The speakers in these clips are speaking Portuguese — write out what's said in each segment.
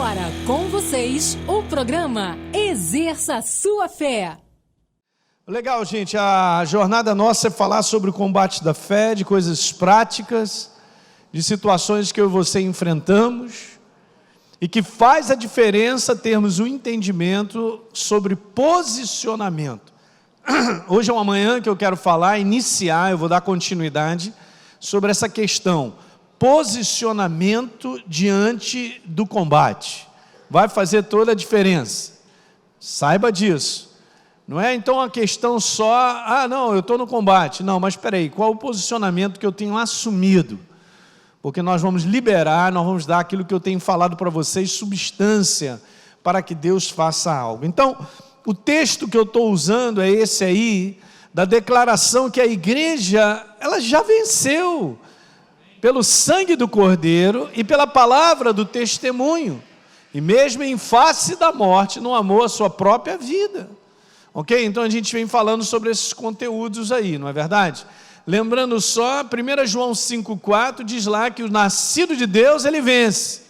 agora, com vocês, o programa Exerça Sua Fé. Legal, gente, a jornada nossa é falar sobre o combate da fé, de coisas práticas, de situações que eu e você enfrentamos, e que faz a diferença termos um entendimento sobre posicionamento. Hoje é uma manhã que eu quero iniciar, eu vou dar continuidade sobre essa questão, posicionamento diante do combate. Vai fazer toda a diferença, saiba disso. Não é então a questão só, não, eu estou no combate. Não, mas espera aí, qual o posicionamento que eu tenho assumido? Porque nós vamos liberar, nós vamos dar aquilo que eu tenho falado para vocês, substância, para que Deus faça algo. Então, o texto que eu estou usando é esse aí, da declaração que a igreja, ela já venceu, pelo sangue do Cordeiro e pela palavra do testemunho, e mesmo em face da morte, não amou a sua própria vida. Ok? Então a gente vem falando sobre esses conteúdos aí, não é verdade? Lembrando só, 1 João 5,4 diz lá que o nascido de Deus, ele vence.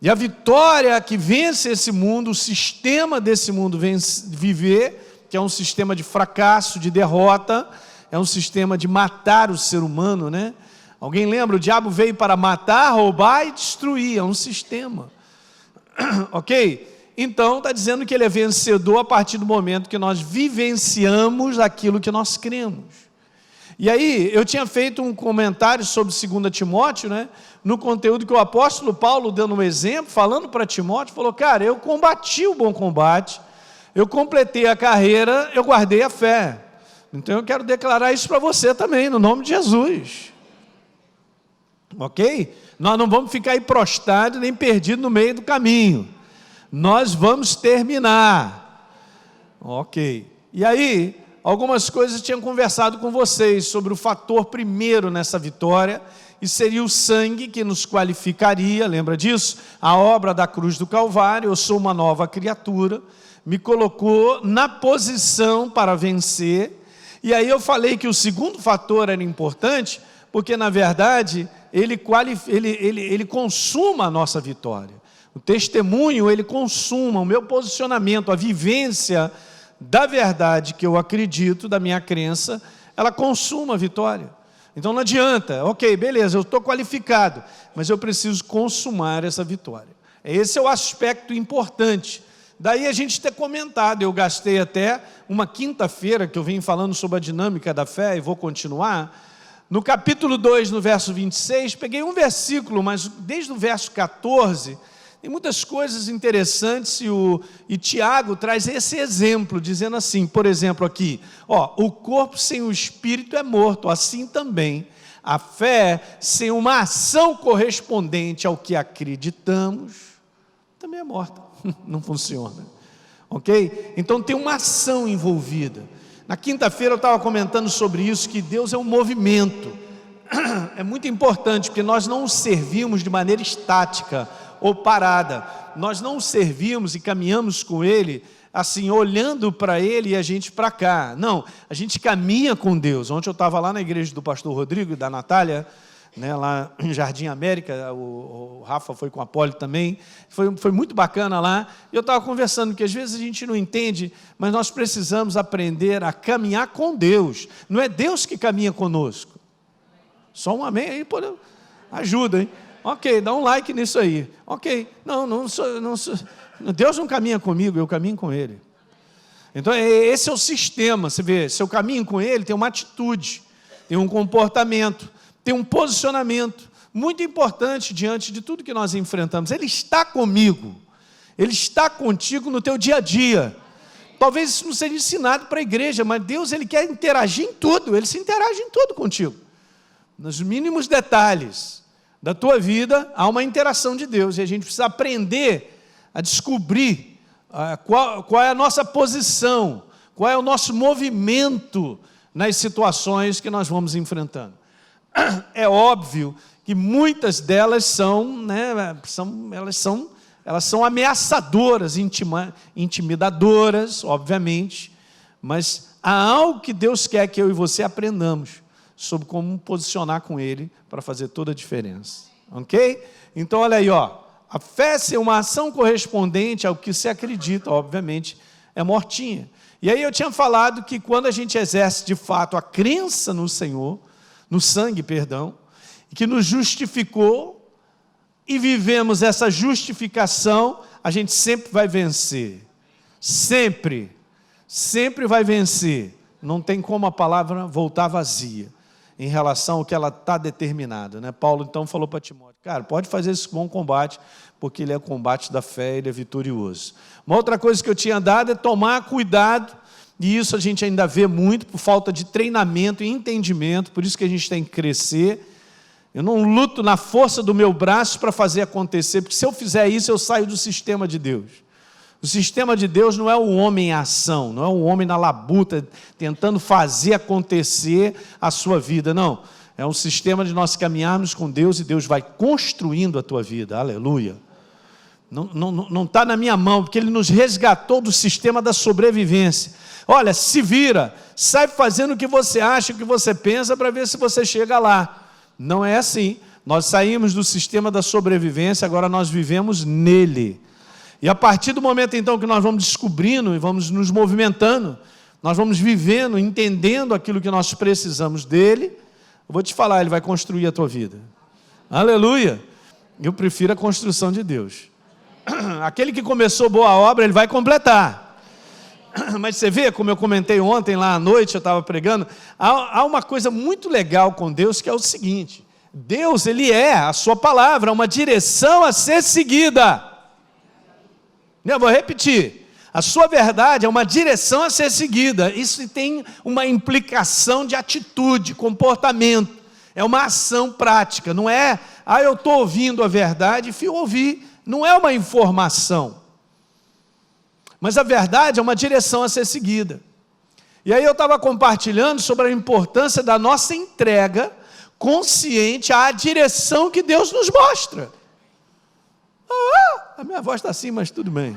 E a vitória que vence esse mundo, o sistema desse mundo viver, que é um sistema de fracasso, de derrota, é um sistema de matar o ser humano, né? Alguém lembra? O diabo veio para matar, roubar e destruir, é um sistema. Ok? Então, está dizendo que ele é vencedor a partir do momento que nós vivenciamos aquilo que nós cremos. E aí, eu tinha feito um comentário sobre 2 Timóteo, né? No conteúdo que o apóstolo Paulo, dando um exemplo, falando para Timóteo, falou, cara, eu combati o bom combate, eu completei a carreira, eu guardei a fé. Então, eu quero declarar isso para você também, no nome de Jesus. Ok? Nós não vamos ficar aí prostrados, nem perdidos no meio do caminho. Nós vamos terminar. Ok. E aí, algumas coisas eu tinha conversado com vocês sobre o fator primeiro nessa vitória, e seria o sangue que nos qualificaria, lembra disso? A obra da cruz do Calvário, eu sou uma nova criatura, me colocou na posição para vencer. E aí eu falei que o segundo fator era importante, porque na verdade ele consuma a nossa vitória. O testemunho, ele consuma o meu posicionamento, a vivência da verdade que eu acredito, da minha crença, ela consuma a vitória. Então não adianta, ok, beleza, eu estou qualificado, mas eu preciso consumar essa vitória. Esse é o aspecto importante. Daí a gente ter comentado, eu gastei até uma quinta-feira, que eu venho falando sobre a dinâmica da fé, e vou continuar. No capítulo 2, no verso 26, peguei um versículo, mas desde o verso 14... tem muitas coisas interessantes e Tiago traz esse exemplo, dizendo assim, por exemplo aqui, o corpo sem o espírito é morto, assim também a fé sem uma ação correspondente ao que acreditamos, também é morta, não funciona, ok? Então tem uma ação envolvida. Na quinta-feira eu estava comentando sobre isso, que Deus é um movimento, é muito importante, porque nós não o servimos de maneira estática, ou parada, nós não o servimos e caminhamos com Ele, assim, olhando para Ele e a gente para cá, não, a gente caminha com Deus. Ontem eu estava lá na igreja do pastor Rodrigo e da Natália, né, lá em Jardim América, o Rafa foi com a Poli também, foi muito bacana lá, e eu estava conversando, que às vezes a gente não entende, mas nós precisamos aprender a caminhar com Deus, não é Deus que caminha conosco, só um amém aí, ajuda, hein? Ok, dá um like nisso aí. Ok, não sou, Deus não caminha comigo, eu caminho com Ele. Então, esse é o sistema, você vê, se eu caminho com Ele, tem uma atitude, tem um comportamento, tem um posicionamento, muito importante diante de tudo que nós enfrentamos. Ele está comigo, Ele está contigo no teu dia a dia. Talvez isso não seja ensinado para a igreja, mas Deus, Ele quer interagir em tudo, Ele se interage em tudo contigo, nos mínimos detalhes da tua vida, há uma interação de Deus, e a gente precisa aprender a descobrir qual é a nossa posição, qual é o nosso movimento nas situações que nós vamos enfrentando. É óbvio que muitas delas são, né, elas são ameaçadoras, intimidadoras, obviamente, mas há algo que Deus quer que eu e você aprendamos sobre como posicionar com Ele para fazer toda a diferença, ok? Então olha aí, a fé sem uma ação correspondente ao que se acredita, obviamente, é mortinha. E aí eu tinha falado que quando a gente exerce de fato a crença no Senhor, no sangue, perdão, que nos justificou e vivemos essa justificação, a gente sempre vai vencer. Sempre vai vencer. Não tem como a palavra voltar vazia em relação ao que ela está determinada, né? Paulo então falou para Timóteo, cara, pode fazer esse bom combate, porque ele é o combate da fé, ele é vitorioso. Uma outra coisa que eu tinha dado é tomar cuidado, e isso a gente ainda vê muito, por falta de treinamento e entendimento, por isso que a gente tem que crescer. Eu não luto na força do meu braço para fazer acontecer, porque se eu fizer isso, eu saio do sistema de Deus. O sistema de Deus não é o homem em ação, não é o homem na labuta, tentando fazer acontecer a sua vida, não. É um sistema de nós caminharmos com Deus e Deus vai construindo a tua vida, aleluia. Não está na minha mão, porque Ele nos resgatou do sistema da sobrevivência. Olha, se vira, sai fazendo o que você acha, o que você pensa, para ver se você chega lá. Não é assim. Nós saímos do sistema da sobrevivência, agora nós vivemos nele. E a partir do momento então que nós vamos descobrindo e vamos nos movimentando, nós vamos vivendo, entendendo aquilo que nós precisamos dele, eu vou te falar, ele vai construir a tua vida. Aleluia! Eu prefiro a construção de Deus. Aquele que começou boa obra, ele vai completar. Mas você vê, como eu comentei ontem lá à noite, eu estava pregando, há uma coisa muito legal com Deus, que é o seguinte: Deus, Ele é a sua palavra, uma direção a ser seguida. Eu vou repetir, a sua verdade é uma direção a ser seguida, isso tem uma implicação de atitude, comportamento, é uma ação prática, não é, eu estou ouvindo a verdade e fui ouvir, não é uma informação, mas a verdade é uma direção a ser seguida. E aí eu estava compartilhando sobre a importância da nossa entrega consciente à direção que Deus nos mostra. A minha voz está assim, mas tudo bem.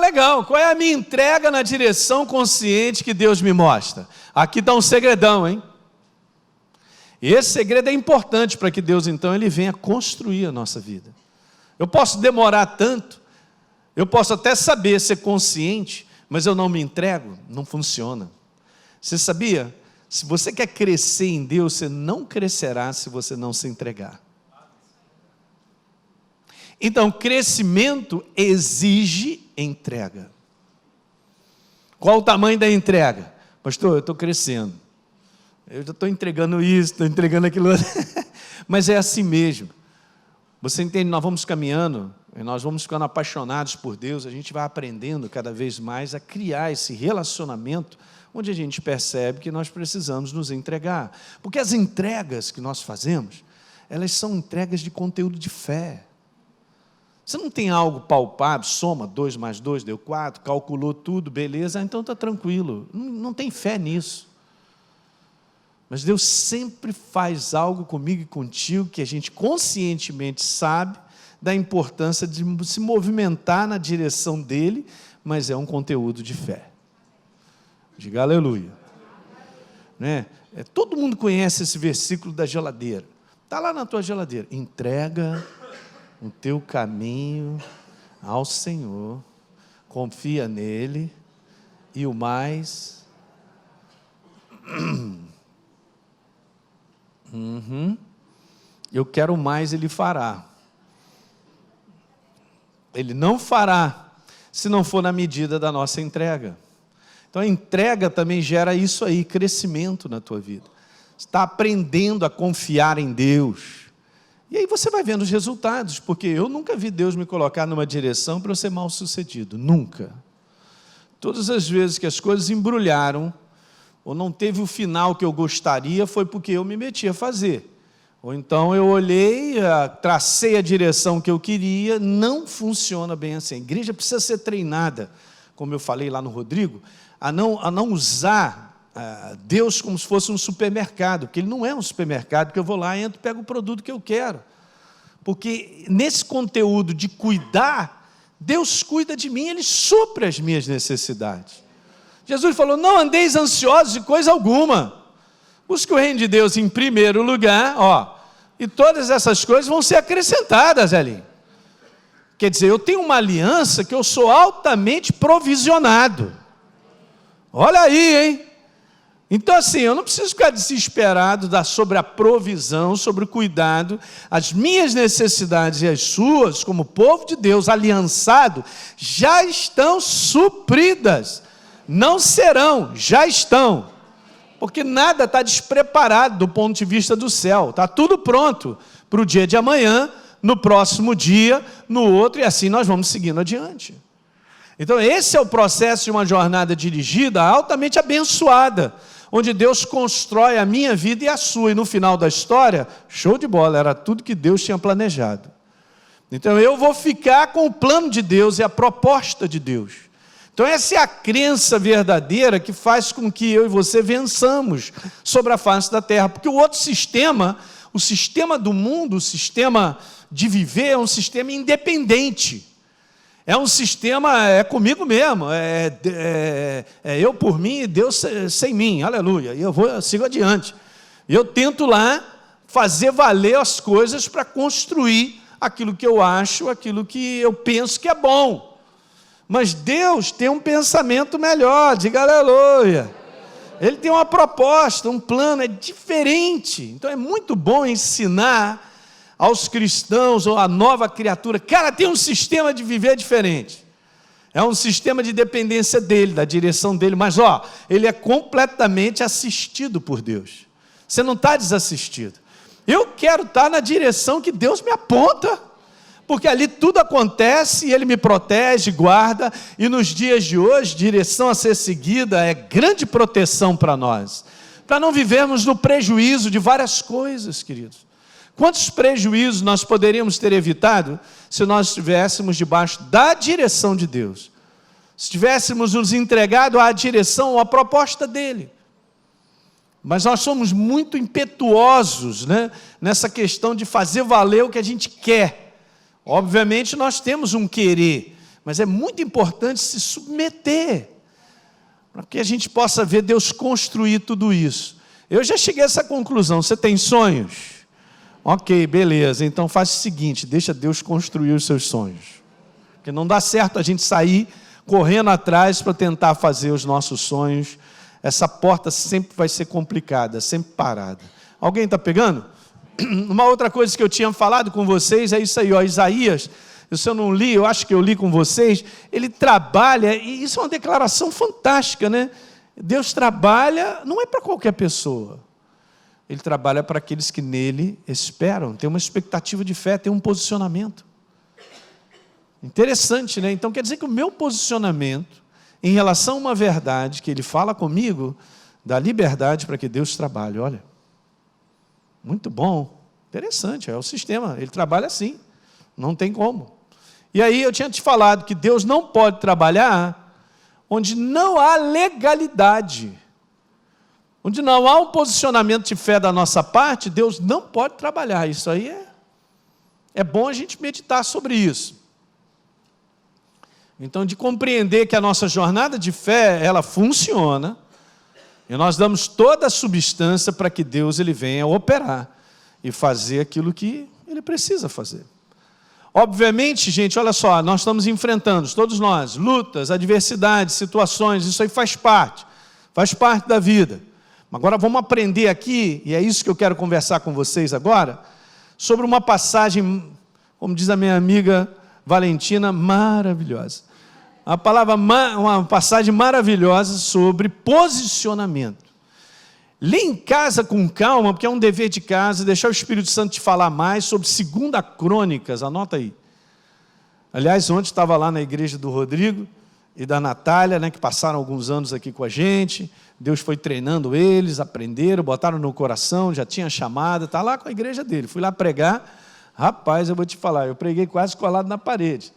Legal. Qual é a minha entrega na direção consciente que Deus me mostra? Aqui está um segredão, hein? E esse segredo é importante para que Deus, então, Ele venha construir a nossa vida. Eu posso demorar tanto, eu posso até saber ser consciente, mas eu não me entrego, não funciona. Você sabia? Se você quer crescer em Deus, você não crescerá se você não se entregar. Então, crescimento exige entrega. Qual o tamanho da entrega? Pastor, eu estou crescendo. Eu já estou entregando isso, estou entregando aquilo outro. Mas é assim mesmo. Você entende? Nós vamos caminhando, e nós vamos ficando apaixonados por Deus, a gente vai aprendendo cada vez mais a criar esse relacionamento, onde a gente percebe que nós precisamos nos entregar. Porque as entregas que nós fazemos, elas são entregas de conteúdo de fé. Você não tem algo palpável, soma 2 mais 2 deu 4, calculou tudo, beleza, então está tranquilo. Não tem fé nisso. Mas Deus sempre faz algo comigo e contigo que a gente conscientemente sabe da importância de se movimentar na direção dele, mas é um conteúdo de fé. Diga aleluia. Né? Todo mundo conhece esse versículo da geladeira. Está lá na tua geladeira. Entrega o teu caminho ao Senhor, confia nele, e o mais... Eu quero mais, Ele fará. Ele não fará se não for na medida da nossa entrega. Então a entrega também gera isso aí, crescimento na tua vida. Você está aprendendo a confiar em Deus. E aí você vai vendo os resultados, porque eu nunca vi Deus me colocar numa direção para eu ser mal sucedido, nunca. Todas as vezes que as coisas embrulharam, ou não teve o final que eu gostaria, foi porque eu me meti a fazer. Ou então eu olhei, tracei a direção que eu queria, não funciona bem assim. A igreja precisa ser treinada, como eu falei lá no Rodrigo, a não usar Deus como se fosse um supermercado, porque Ele não é um supermercado, que eu vou lá, entro e pego o produto que eu quero. Porque nesse conteúdo de cuidar, Deus cuida de mim, Ele supre as minhas necessidades. Jesus falou, não andeis ansiosos de coisa alguma. Busque o reino de Deus em primeiro lugar, e todas essas coisas vão ser acrescentadas ali. Quer dizer, eu tenho uma aliança que eu sou altamente provisionado. Olha aí, hein? Então assim, eu não preciso ficar desesperado sobre a provisão, sobre o cuidado. As minhas necessidades e as suas, como povo de Deus aliançado, já estão supridas. Não serão, já estão. Porque nada está despreparado do ponto de vista do céu. Está tudo pronto para o dia de amanhã, no próximo dia, no outro, e assim nós vamos seguindo adiante. Então esse é o processo de uma jornada dirigida, altamente abençoada, onde Deus constrói a minha vida e a sua, e no final da história, show de bola, era tudo que Deus tinha planejado. Então eu vou ficar com o plano de Deus e a proposta de Deus. Então essa é a crença verdadeira que faz com que eu e você vençamos sobre a face da terra, porque o outro sistema, o sistema do mundo, o sistema de viver, é um sistema independente. É um sistema, é comigo mesmo, é eu por mim e Deus sem mim, aleluia, e eu sigo adiante. E eu tento lá fazer valer as coisas para construir aquilo que eu acho, aquilo que eu penso que é bom. Mas Deus tem um pensamento melhor, diga aleluia. Ele tem uma proposta, um plano, é diferente. Então é muito bom ensinar aos cristãos ou à nova criatura, cara, tem um sistema de viver diferente. É um sistema de dependência dele, da direção dele, mas ele é completamente assistido por Deus. Você não está desassistido. Eu quero estar na direção que Deus me aponta, porque ali tudo acontece e Ele me protege, guarda, e nos dias de hoje, direção a ser seguida é grande proteção para nós, para não vivermos no prejuízo de várias coisas, queridos. Quantos prejuízos nós poderíamos ter evitado se nós estivéssemos debaixo da direção de Deus? Se tivéssemos nos entregado à direção, à proposta dEle. Mas nós somos muito impetuosos, né, nessa questão de fazer valer o que a gente quer. Obviamente nós temos um querer, mas é muito importante se submeter, para que a gente possa ver Deus construir tudo isso. Eu já cheguei a essa conclusão. Você tem sonhos? Ok, beleza, então faz o seguinte, deixa Deus construir os seus sonhos, porque não dá certo a gente sair correndo atrás para tentar fazer os nossos sonhos. Essa porta sempre vai ser complicada, sempre parada. Alguém está pegando? Uma outra coisa que eu tinha falado com vocês é isso aí, Isaías, se eu não li, eu acho que eu li com vocês, ele trabalha, e isso é uma declaração fantástica, né? Deus trabalha, não é para qualquer pessoa. Ele trabalha para aqueles que nele esperam, tem uma expectativa de fé, tem um posicionamento. Interessante, né? Então quer dizer que o meu posicionamento em relação a uma verdade que ele fala comigo, dá liberdade para que Deus trabalhe. Olha, muito bom, interessante, é o sistema, ele trabalha assim, não tem como. E aí eu tinha te falado que Deus não pode trabalhar onde não há legalidade. Onde não há um posicionamento de fé da nossa parte, Deus não pode trabalhar. Isso aí é bom a gente meditar sobre isso. Então, de compreender que a nossa jornada de fé, ela funciona, e nós damos toda a substância para que Deus ele venha operar e fazer aquilo que Ele precisa fazer. Obviamente, gente, olha só, nós estamos enfrentando, todos nós, lutas, adversidades, situações, isso aí faz parte da vida. Agora vamos aprender aqui, e é isso que eu quero conversar com vocês agora, sobre uma passagem, como diz a minha amiga Valentina, maravilhosa. Uma passagem maravilhosa sobre posicionamento. Lê em casa com calma, porque é um dever de casa, deixar o Espírito Santo te falar mais sobre 2 Crônicas, anota aí. Aliás, ontem estava lá na igreja do Rodrigo e da Natália, né, que passaram alguns anos aqui com a gente. Deus foi treinando eles, aprenderam, botaram no coração, já tinha chamada, está lá com a igreja dele. Fui lá pregar, rapaz, eu vou te falar, eu preguei quase colado na parede,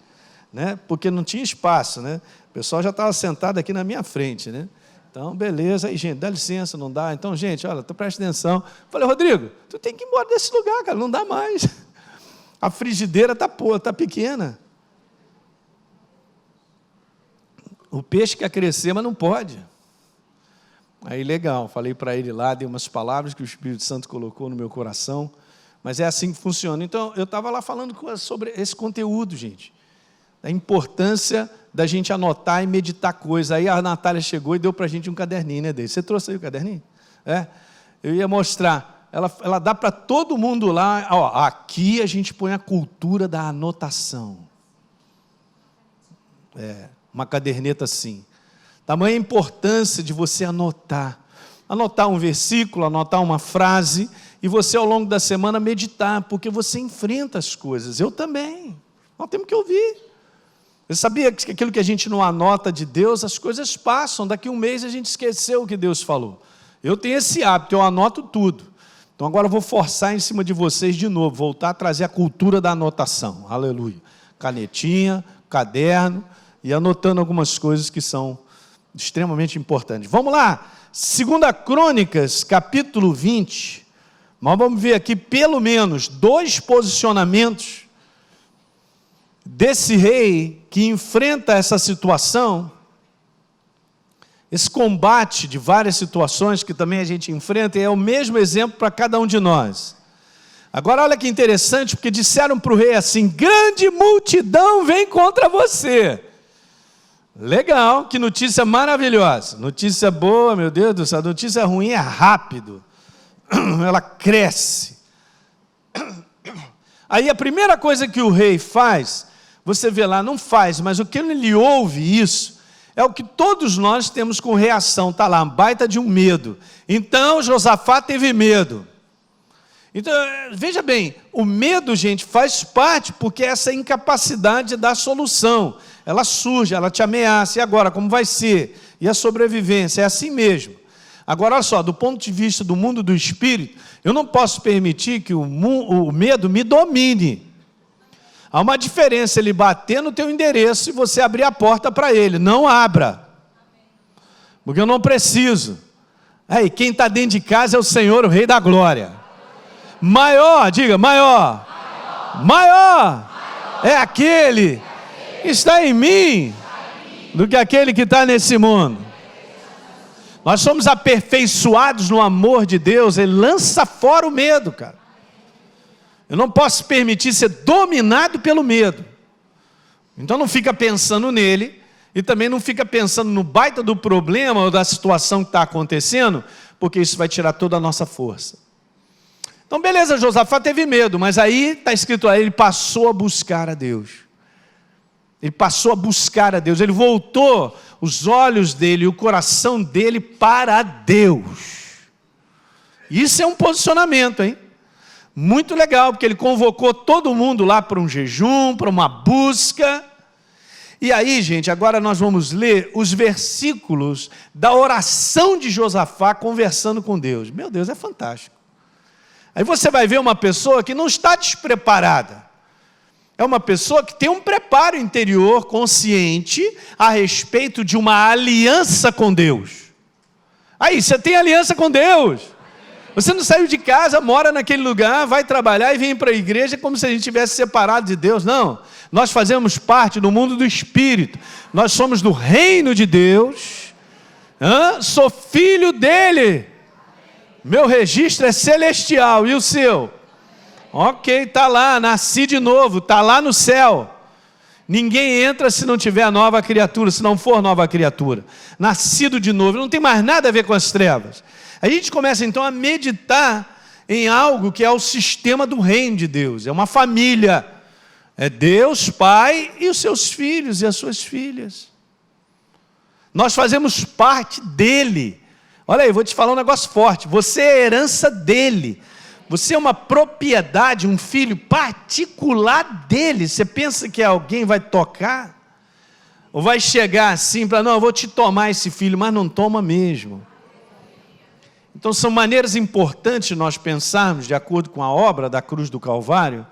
né? Porque não tinha espaço, né? O pessoal já estava sentado aqui na minha frente, né? Então, beleza, aí, gente, dá licença, não dá. Então, gente, olha, presta atenção. Falei, Rodrigo, tu tem que ir embora desse lugar, cara, não dá mais. A frigideira está pequena. O peixe quer crescer, mas não pode. Aí legal, falei para ele lá, dei umas palavras que o Espírito Santo colocou no meu coração, mas é assim que funciona. Então, eu estava lá falando sobre esse conteúdo, gente, a importância da gente anotar e meditar coisas. Aí a Natália chegou e deu para a gente um caderninho, né, Deise? Você trouxe aí o caderninho? Eu ia mostrar, ela dá para todo mundo lá, ó, aqui a gente põe a cultura da anotação. Uma caderneta assim. Tamanha importância de você anotar um versículo, anotar uma frase, e você ao longo da semana meditar, porque você enfrenta as coisas. Eu também, nós temos que ouvir. Você sabia que aquilo que a gente não anota de Deus, as coisas passam, daqui a um mês a gente esqueceu o que Deus falou. Eu tenho esse hábito, eu anoto tudo. Então agora eu vou forçar em cima de vocês de novo, voltar a trazer a cultura da anotação, aleluia. Canetinha, caderno, e anotando algumas coisas que são extremamente importantes. Vamos lá, 2 Crônicas, capítulo 20, nós vamos ver aqui pelo menos 2 posicionamentos desse rei que enfrenta essa situação, esse combate de várias situações que também a gente enfrenta, e é o mesmo exemplo para cada um de nós. Agora olha que interessante, porque disseram para o rei assim: grande multidão vem contra você. Legal, que notícia maravilhosa, notícia boa, meu Deus do céu. Notícia ruim é rápido, ela cresce. Aí a primeira coisa que o rei faz, você vê lá, não faz, mas o que ele ouve isso, é o que todos nós temos com reação, está lá, baita de um medo. Então Josafá teve medo. Então, veja bem, o medo, gente, faz parte, porque essa incapacidade da solução, ela surge, ela te ameaça, e agora, como vai ser? E a sobrevivência, é assim mesmo. Agora, olha só, do ponto de vista do mundo do espírito, eu não posso permitir que o medo me domine. Há uma diferença, ele bater no teu endereço e você abrir a porta para ele. Não abra, porque eu não preciso. Aí, quem está dentro de casa é o Senhor, o Rei da Glória. Maior, diga, maior. É aquele que está em mim do que aquele que está nesse mundo. Nós somos aperfeiçoados no amor de Deus. Ele lança fora o medo, cara. Eu não posso permitir ser dominado pelo medo. Então não fica pensando nele, e também não fica pensando no baita do problema ou da situação que está acontecendo, porque isso vai tirar toda a nossa força. Então beleza, Josafá teve medo, mas aí está escrito aí, ele passou a buscar a Deus. Ele passou a buscar a Deus, ele voltou os olhos dele, o coração dele para Deus. Isso é um posicionamento, hein? Muito legal, porque ele convocou todo mundo lá para um jejum, para uma busca. E aí, gente, agora nós vamos ler os versículos da oração de Josafá conversando com Deus. Meu Deus, é fantástico. Aí você vai ver uma pessoa que não está despreparada. É uma pessoa que tem um preparo interior consciente a respeito de uma aliança com Deus. Aí, você tem aliança com Deus. Você não saiu de casa, mora naquele lugar, vai trabalhar e vem para a igreja como se a gente tivesse separado de Deus. Não, nós fazemos parte do mundo do Espírito. Nós somos do reino de Deus. Sou filho dele. Meu registro é celestial. E o seu? Ok, está lá, nasci de novo, está lá no céu. Ninguém entra se não tiver a nova criatura, se não for nova criatura. Nascido de novo, não tem mais nada a ver com as trevas. A gente começa então a meditar em algo que é o sistema do reino de Deus. É uma família. É Deus, Pai e os seus filhos e as suas filhas. Nós fazemos parte dele. Olha aí, vou te falar um negócio forte. Você é a herança dele. Você é uma propriedade, um filho particular dele. Você pensa que alguém vai tocar? Ou vai chegar assim para, não, eu vou te tomar esse filho, mas não toma mesmo. Então são maneiras importantes nós pensarmos, de acordo com a obra da cruz do Calvário,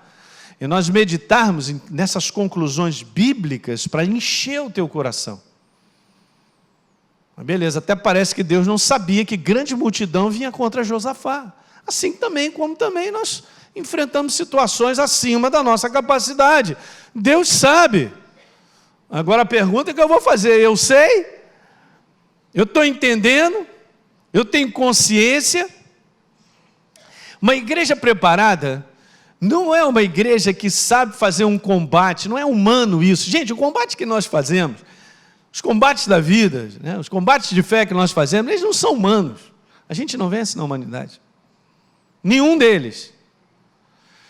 e nós meditarmos nessas conclusões bíblicas para encher o teu coração. Mas beleza, até parece que Deus não sabia que grande multidão vinha contra Josafá. Assim também, como também nós enfrentamos situações acima da nossa capacidade. Deus sabe. Agora a pergunta que eu vou fazer, eu sei? Eu estou entendendo? Eu tenho consciência. Uma igreja preparada não é uma igreja que sabe fazer um combate, não é humano isso. Gente, o combate que nós fazemos, os combates da vida, né, os combates de fé que nós fazemos, eles não são humanos. A gente não vence na humanidade. Nenhum deles.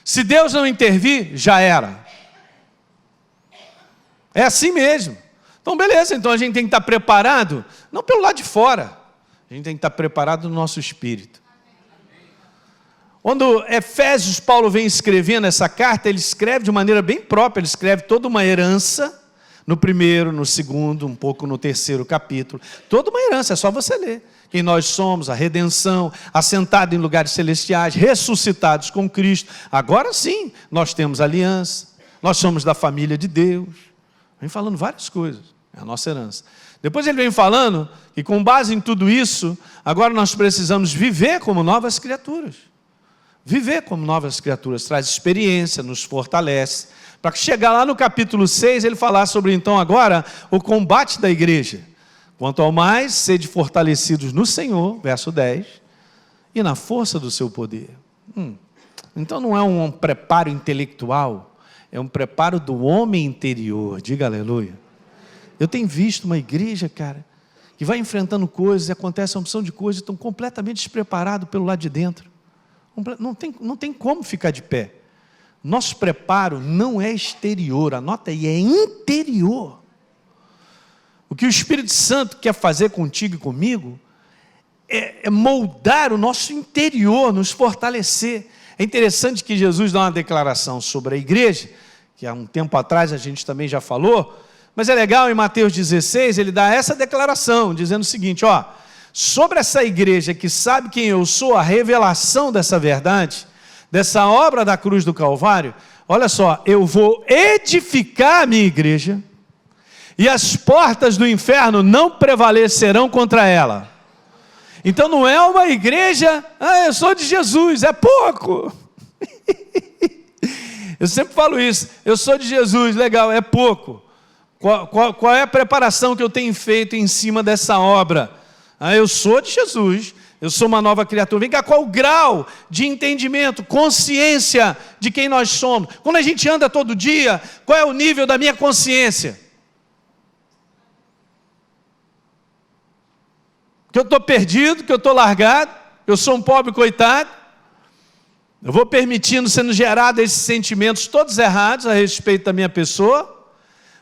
Se Deus não intervir, já era. É assim mesmo. Então, beleza, então a gente tem que estar preparado, não pelo lado de fora, a gente tem que estar preparado no nosso espírito. Quando Efésios, Paulo vem escrevendo essa carta, ele escreve de maneira bem própria, ele escreve toda uma herança, no primeiro, no segundo, um pouco no terceiro capítulo, toda uma herança, é só você ler. Quem nós somos, a redenção, assentados em lugares celestiais, ressuscitados com Cristo. Agora sim, nós temos aliança, nós somos da família de Deus. Vem falando várias coisas, é a nossa herança. Depois ele vem falando que com base em tudo isso, agora nós precisamos viver como novas criaturas. Viver como novas criaturas traz experiência, nos fortalece. Para chegar lá no capítulo 6, ele falar sobre então agora o combate da igreja. Quanto ao mais, sede fortalecidos no Senhor, verso 10, e na força do seu poder. Então não é um preparo intelectual, é um preparo do homem interior, diga aleluia. Eu tenho visto uma igreja, cara, que vai enfrentando coisas, e acontece uma opção de coisas, estão completamente despreparados pelo lado de dentro. Não tem como ficar de pé. Nosso preparo não é exterior, anota aí, é interior. O que o Espírito Santo quer fazer contigo e comigo é moldar o nosso interior, nos fortalecer. É interessante que Jesus dá uma declaração sobre a igreja, que há um tempo atrás a gente também já falou, mas é legal, em Mateus 16, ele dá essa declaração, dizendo o seguinte, sobre essa igreja que sabe quem eu sou, a revelação dessa verdade, dessa obra da cruz do Calvário, olha só, eu vou edificar a minha igreja, e as portas do inferno não prevalecerão contra ela. Então não é uma igreja, eu sou de Jesus, é pouco. Eu sempre falo isso, eu sou de Jesus, legal, é pouco. Qual é a preparação que eu tenho feito em cima dessa obra? Eu sou de Jesus, eu sou uma nova criatura. Vem cá, qual o grau de entendimento, consciência de quem nós somos? Quando a gente anda todo dia, qual é o nível da minha consciência? Que eu estou perdido, que eu estou largado, que eu sou um pobre coitado. Eu vou permitindo, sendo gerado esses sentimentos todos errados a respeito da minha pessoa.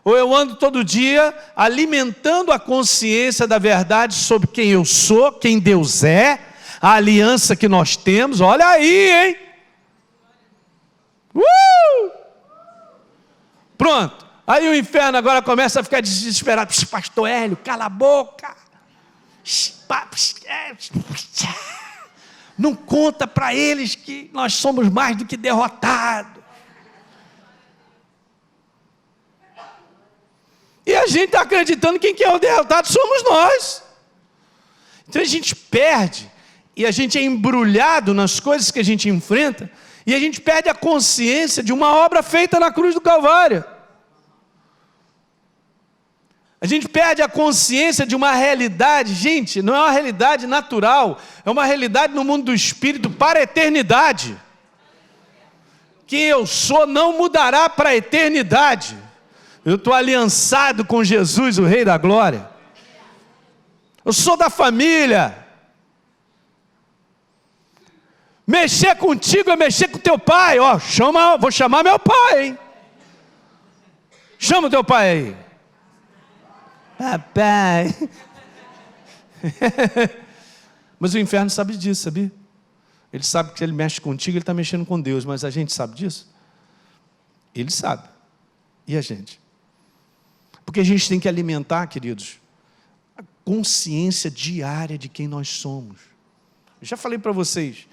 Ou eu ando todo dia alimentando a consciência da verdade sobre quem eu sou, quem Deus é, a aliança que nós temos. Olha aí, hein? Pronto. Aí o inferno agora começa a ficar desesperado. Pastor Hélio, cala a boca. Não conta para eles que nós somos mais do que derrotados. E a gente está acreditando que quem é o derrotado somos nós. Então a gente perde, e a gente é embrulhado nas coisas que a gente enfrenta, e a gente perde a consciência de uma obra feita na cruz do Calvário. A gente perde a consciência de uma realidade, gente, não é uma realidade natural, é uma realidade no mundo do Espírito para a eternidade. Quem eu sou não mudará para a eternidade. Eu estou aliançado com Jesus, o Rei da Glória. Eu sou da família. Mexer contigo é mexer com teu pai. Vou chamar meu pai, hein? Chama o teu pai aí. Papai. Mas o inferno sabe disso, sabia? Ele sabe que se ele mexe contigo, ele está mexendo com Deus. Mas a gente sabe disso? Ele sabe. E a gente? Porque a gente tem que alimentar, queridos, a consciência diária de quem nós somos. Eu já falei para vocês,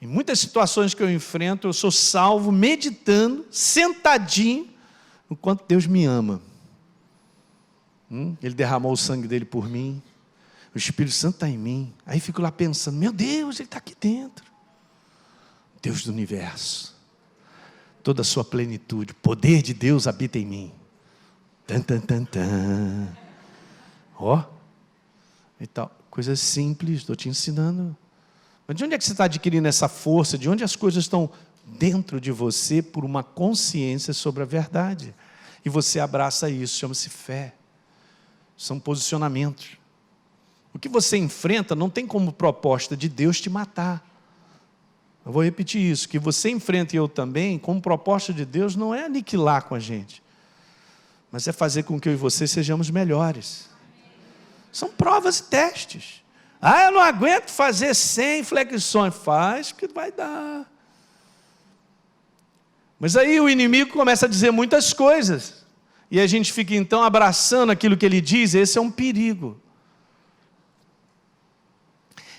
em muitas situações que eu enfrento, eu sou salvo meditando, sentadinho, o quanto Deus me ama. Ele derramou o sangue dele por mim, o Espírito Santo está em mim. Aí fico lá pensando, meu Deus, ele está aqui dentro. Deus do universo, toda a sua plenitude, o poder de Deus habita em mim. e tal. Coisas simples, estou te ensinando. Mas de onde é que você está adquirindo essa força? De onde as coisas estão dentro de você por uma consciência sobre a verdade? E você abraça isso, chama-se fé. São posicionamentos. O que você enfrenta não tem como proposta de Deus te matar. Eu vou repetir isso, que você enfrenta e eu também, como proposta de Deus, não é aniquilar com a gente, mas é fazer com que eu e você sejamos melhores. São provas e testes. Eu não aguento fazer 100 flexões. Faz, porque vai dar. Mas aí o inimigo começa a dizer muitas coisas, e a gente fica então abraçando aquilo que ele diz. Esse é um perigo.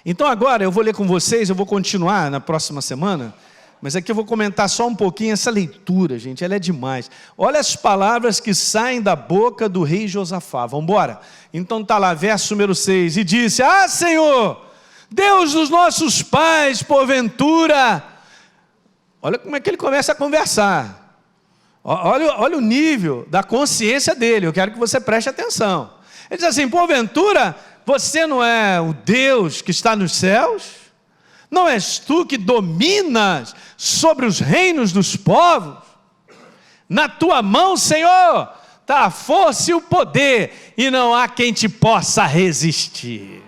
Então agora eu vou ler com vocês, eu vou continuar na próxima semana, mas aqui eu vou comentar só um pouquinho essa leitura, gente, ela é demais. Olha as palavras que saem da boca do rei Josafá, vamos embora? Então está lá, verso número 6, e disse: Senhor, Deus dos nossos pais, porventura... Olha como é que ele começa a conversar, olha o nível da consciência dele, eu quero que você preste atenção. Ele diz assim: porventura... Você não é o Deus que está nos céus? Não és tu que dominas sobre os reinos dos povos? Na tua mão, Senhor, está a força e o poder, e não há quem te possa resistir.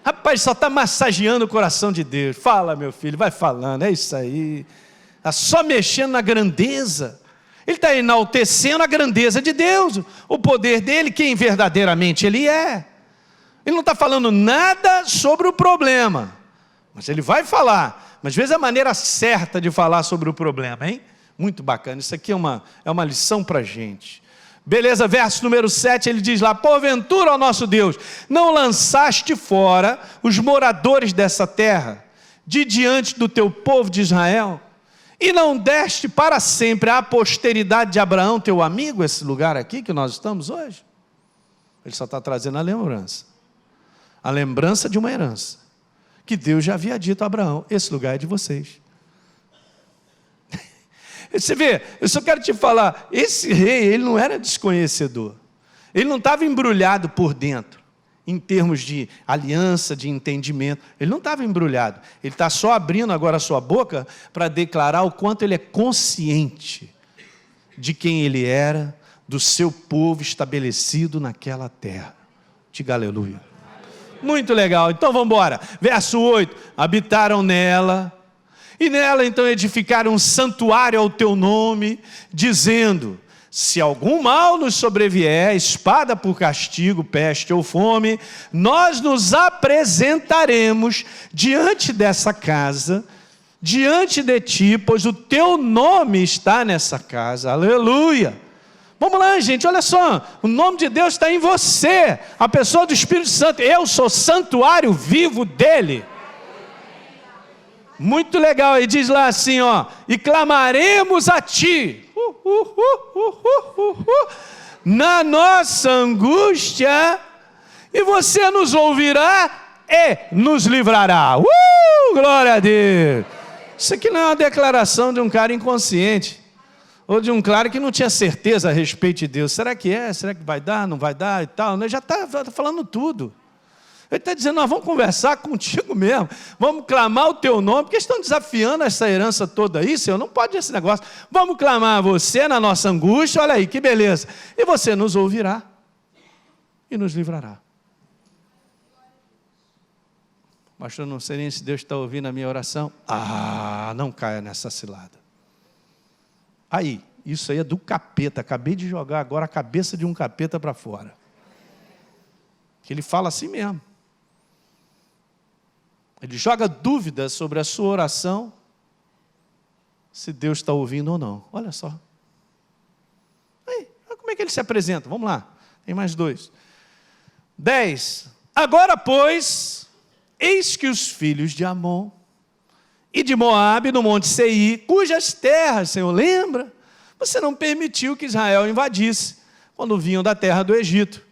Rapaz, só está massageando o coração de Deus. Fala, meu filho, vai falando, é isso aí. Está só mexendo na grandeza. Ele está enaltecendo a grandeza de Deus, o poder dele, quem verdadeiramente ele é. Ele não está falando nada sobre o problema, mas ele vai falar, mas às vezes é a maneira certa de falar sobre o problema, hein? Muito bacana, isso aqui é uma lição para a gente. Beleza, verso número 7, ele diz lá: porventura, ó nosso Deus, não lançaste fora os moradores dessa terra, de diante do teu povo de Israel, e não deste para sempre à posteridade de Abraão, teu amigo, esse lugar aqui que nós estamos hoje? Ele só está trazendo a lembrança de uma herança, que Deus já havia dito a Abraão: esse lugar é de vocês. Você vê, eu só quero te falar, esse rei, ele não era desconhecedor, ele não estava embrulhado por dentro, em termos de aliança, de entendimento, ele não estava embrulhado, ele está só abrindo agora a sua boca, para declarar o quanto ele é consciente, de quem ele era, do seu povo estabelecido naquela terra. Diga aleluia. Muito legal, então vamos embora. Verso 8, habitaram nela, e nela então edificaram um santuário ao teu nome, dizendo: se algum mal nos sobrevier, espada por castigo, peste ou fome, nós nos apresentaremos diante dessa casa, diante de ti, pois o teu nome está nessa casa. Aleluia. Vamos lá, gente, olha só, o nome de Deus está em você, a pessoa do Espírito Santo. Eu sou santuário vivo dele. Muito legal, ele diz lá assim, e clamaremos a ti, na nossa angústia, e você nos ouvirá e nos livrará. Glória a Deus. Isso aqui não é uma declaração de um cara inconsciente, ou de um cara que não tinha certeza a respeito de Deus. Será que é? Será que vai dar? Não vai dar e tal? Ele já está falando tudo. Ele está dizendo: nós vamos conversar contigo mesmo, vamos clamar o teu nome, porque estão desafiando essa herança toda aí, Senhor, não pode esse negócio. Vamos clamar a você na nossa angústia, olha aí, que beleza. E você nos ouvirá e nos livrará. Pastor, não sei nem se Deus está ouvindo a minha oração. Não caia nessa cilada. Aí, isso aí é do capeta. Acabei de jogar agora a cabeça de um capeta para fora. Que ele fala assim mesmo. Ele joga dúvidas sobre a sua oração, se Deus está ouvindo ou não. Olha só. Aí, como é que ele se apresenta? Vamos lá, tem mais 2. 10. Agora, pois, eis que os filhos de Amon e de Moabe no monte Seir, cujas terras, Senhor, lembra? Você não permitiu que Israel invadisse, quando vinham da terra do Egito.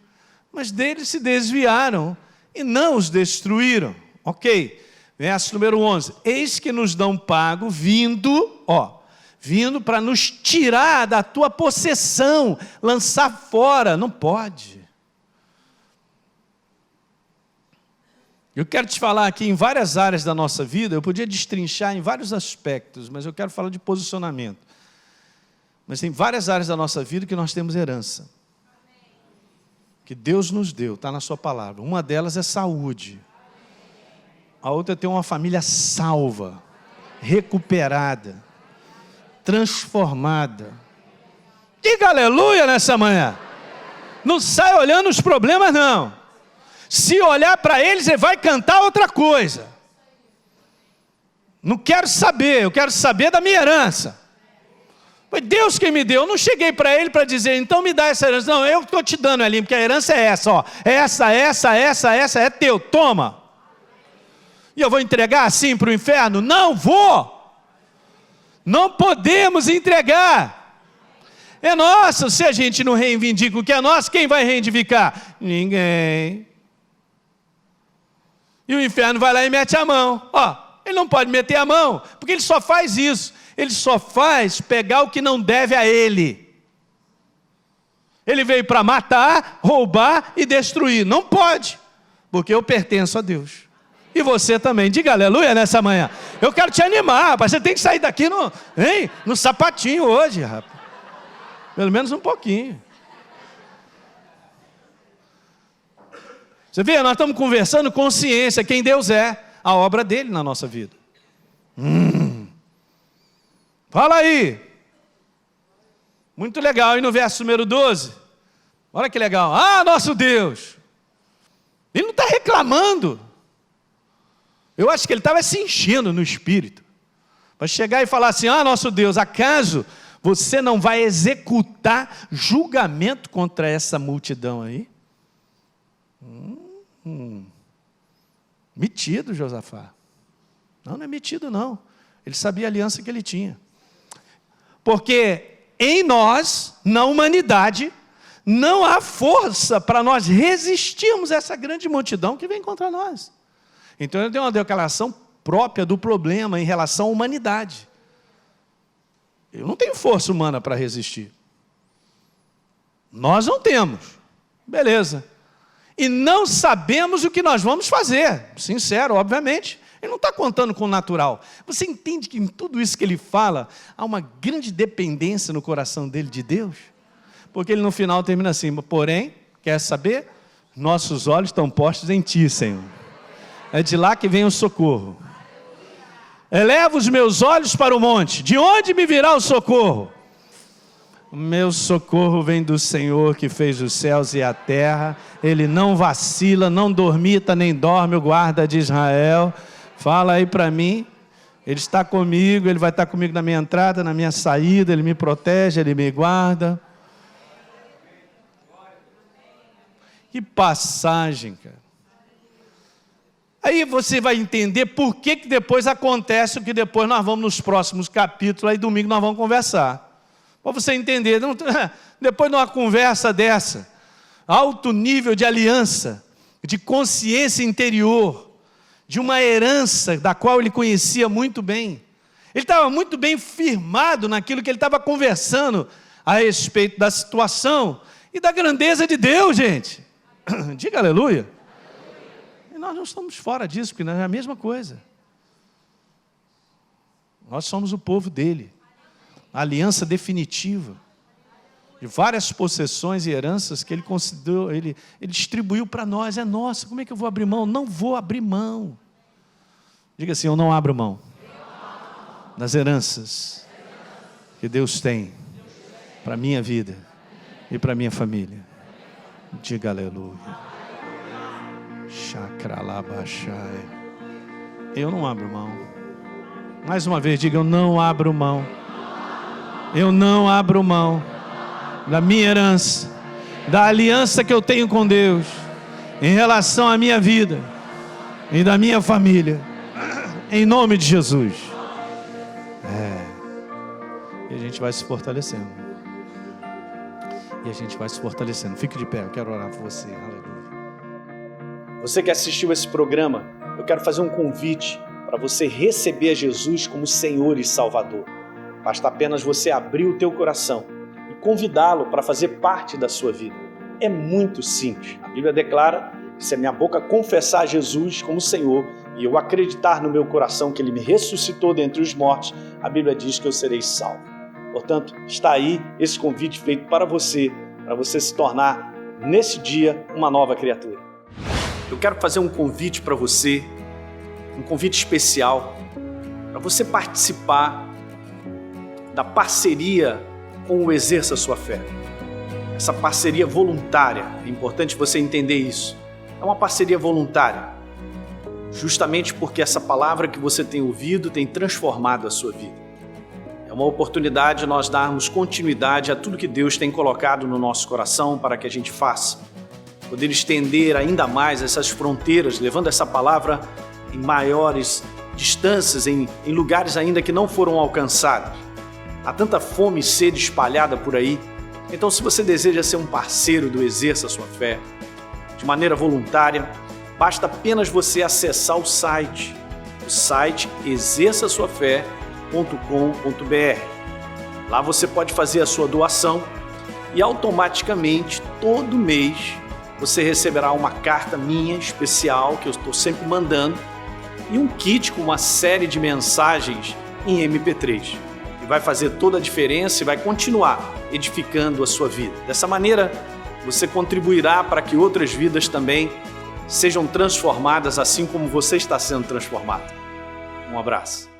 Mas deles se desviaram e não os destruíram. Ok, verso número 11. Eis que nos dão pago vindo para nos tirar da tua possessão, lançar fora. Não pode. Eu quero te falar aqui em várias áreas da nossa vida, eu podia destrinchar em vários aspectos, mas eu quero falar de posicionamento. Mas tem várias áreas da nossa vida que nós temos herança. Que Deus nos deu, está na sua palavra. Uma delas é saúde. A outra é ter uma família salva, recuperada, transformada. Diga aleluia nessa manhã. Não sai olhando os problemas, não. Se olhar para eles, você vai cantar outra coisa. Não quero saber, eu quero saber da minha herança. Foi Deus quem me deu, eu não cheguei para ele para dizer, então me dá essa herança. Não, eu estou te dando, Elinho, porque a herança é essa, ó. Essa é teu, toma. E eu vou entregar assim para o inferno? Não vou. Não podemos entregar. É nosso, se a gente não reivindica o que é nosso, quem vai reivindicar? Ninguém. E o inferno vai lá e mete a mão. Ó, ele não pode meter a mão, porque ele só faz isso. Ele só faz pegar o que não deve a ele. Ele veio para matar, roubar e destruir. Não pode, porque eu pertenço a Deus. E você também. Diga aleluia nessa manhã. Eu quero te animar, rapaz. Você tem que sair daqui no sapatinho hoje, rapaz. Pelo menos um pouquinho. Você vê, nós estamos conversando consciência, quem Deus é, a obra dele na nossa vida. Fala aí. Muito legal. E no verso número 12, olha que legal. Ah, nosso Deus. Ele não está reclamando. Eu acho que ele estava se enchendo no espírito. Para chegar e falar assim, ah, nosso Deus, acaso você não vai executar julgamento contra essa multidão aí? Metido, Josafá. Não é metido, não. Ele sabia a aliança que ele tinha. Porque em nós, na humanidade, não há força para nós resistirmos a essa grande multidão que vem contra nós. Então ele deu uma declaração própria do problema em relação à humanidade. Eu não tenho força humana para resistir. Nós não temos. Beleza. E não sabemos o que nós vamos fazer. Sincero, obviamente. Ele não está contando com o natural. Você entende que em tudo isso que ele fala, há uma grande dependência no coração dele de Deus? Porque ele no final termina assim, porém, quer saber? Nossos olhos estão postos em ti, Senhor. É de lá que vem o socorro. Eleva os meus olhos para o monte. De onde me virá o socorro? O meu socorro vem do Senhor que fez os céus e a terra. Ele não vacila, não dormita, nem dorme, o guarda de Israel. Fala aí para mim. Ele está comigo, Ele vai estar comigo na minha entrada, na minha saída. Ele me protege, Ele me guarda. Que passagem, cara. Aí você vai entender por que depois acontece o que depois nós vamos nos próximos capítulos, aí domingo nós vamos conversar. Para você entender, depois de uma conversa dessa, alto nível de aliança, de consciência interior, de uma herança da qual ele conhecia muito bem. Ele estava muito bem firmado naquilo que ele estava conversando a respeito da situação e da grandeza de Deus, gente. Diga aleluia. E nós não estamos fora disso, porque não é a mesma coisa. Nós somos o povo dele. A aliança definitiva. De várias possessões e heranças que ele considerou, ele distribuiu para nós. É nossa, como é que eu vou abrir mão? Não vou abrir mão. Diga assim, eu não abro mão das heranças que Deus tem para a minha vida e para a minha família. Diga aleluia. Chacralabaxai. Eu não abro mão. Mais uma vez, diga, eu não abro mão. Eu não abro mão da minha herança, da aliança que eu tenho com Deus, em relação à minha vida e da minha família, em nome de Jesus. E a gente vai se fortalecendo. E a gente vai se fortalecendo. Fique de pé, eu quero orar por você. Aleluia. Você que assistiu esse programa, eu quero fazer um convite para você receber Jesus como Senhor e Salvador. Basta apenas você abrir o teu coração e convidá-lo para fazer parte da sua vida. É muito simples. A Bíblia declara Se a minha boca confessar Jesus como Senhor e eu acreditar no meu coração que Ele me ressuscitou dentre os mortos, a Bíblia diz que eu serei salvo. Portanto, está aí esse convite feito para você se tornar, nesse dia, uma nova criatura. Eu quero fazer um convite para você, um convite especial, para você participar da parceria com o Exerça Sua Fé. Essa parceria voluntária, é importante você entender isso. É uma parceria voluntária, justamente porque essa palavra que você tem ouvido tem transformado a sua vida. É uma oportunidade de nós darmos continuidade a tudo que Deus tem colocado no nosso coração para que a gente faça. Poder estender ainda mais essas fronteiras, levando essa palavra em maiores distâncias, em lugares ainda que não foram alcançados. Há tanta fome e sede espalhada por aí. Então, se você deseja ser um parceiro do Exerça Sua Fé, de maneira voluntária, basta apenas você acessar o site exerçasuafé.com.br. Lá você pode fazer a sua doação e automaticamente, todo mês, você receberá uma carta minha especial, que eu estou sempre mandando, e um kit com uma série de mensagens em MP3. E vai fazer toda a diferença e vai continuar edificando a sua vida. Dessa maneira, você contribuirá para que outras vidas também sejam transformadas assim como você está sendo transformado. Um abraço.